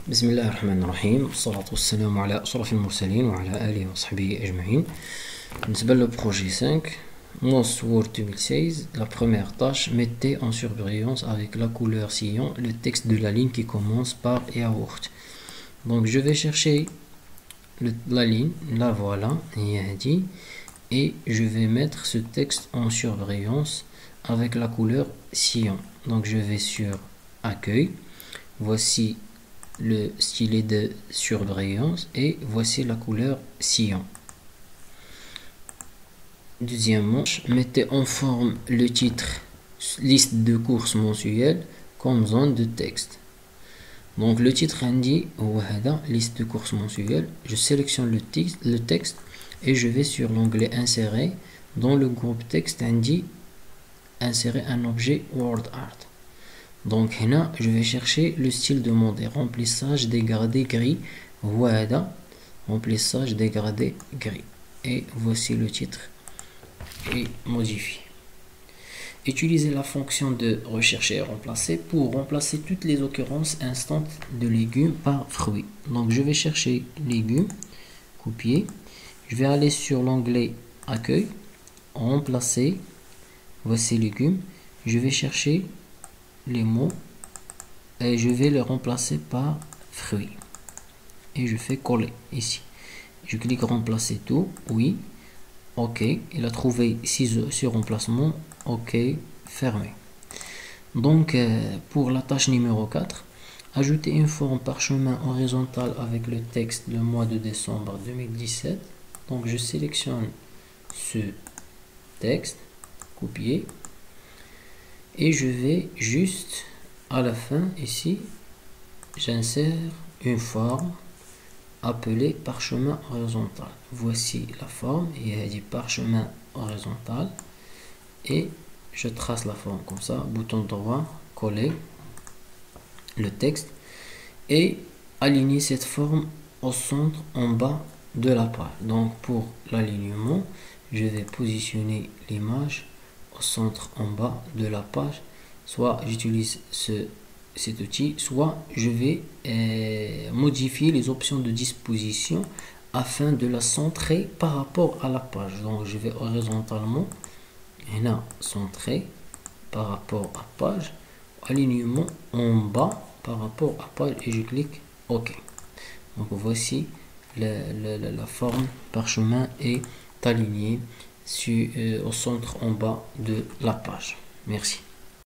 بسم الله الرحمن الرحيم والصلاة والسلام على أشرف المرسلين وعلى آله وصحبه أجمعين. بالنسبة le projet 5, Most Word 2016, la première tâche, mettez en surbrillance avec la couleur cyan le texte de la ligne qui commence par yaourt. Donc je vais chercher la ligne, la voilà, et je vais mettre ce texte en surbrillance avec la couleur cyan. Donc je vais sur accueil, voici le stylet de surbrillance et voici la couleur cyan. Deuxièmement, mettez en forme le titre liste de courses mensuelles comme zone de texte. Donc le titre indique liste de courses mensuelles. Je sélectionne le texte et je vais sur l'onglet insérer. Dans le groupe texte indique insérer un objet word art. Donc là, je vais chercher le style demandé, remplissage dégradé gris. Voilà, remplissage dégradé gris. Et voici le titre. Et modifier. Utilisez la fonction de rechercher et remplacer pour remplacer toutes les occurrences instantes de légumes par fruits. Donc je vais chercher légumes, copier. Je vais aller sur l'onglet accueil, remplacer. Voici légumes. Je vais chercher les mots et je vais les remplacer par fruits et je fais coller ici. Je clique remplacer tout, oui, ok, il a trouvé ce remplacement, ok, fermé. Donc pour la tâche numéro 4, ajouter une forme parchemin horizontale avec le texte le mois de décembre 2017. Donc je sélectionne ce texte, copier. Et je vais juste à la fin ici, j'insère une forme appelée parchemin horizontal. Voici la forme, il y a dit parchemin horizontal et je trace la forme comme ça, bouton droit, coller le texte et aligner cette forme au centre en bas de la page. Donc pour l'alignement, je vais positionner l'image au centre en bas de la page, soit j'utilise cet outil, soit je vais modifier les options de disposition afin de la centrer par rapport à la page. Donc je vais horizontalement et là centrer par rapport à page, alignement en bas par rapport à page et je clique OK. Donc voici la forme parchemin est alignée au centre en bas de la page. Merci.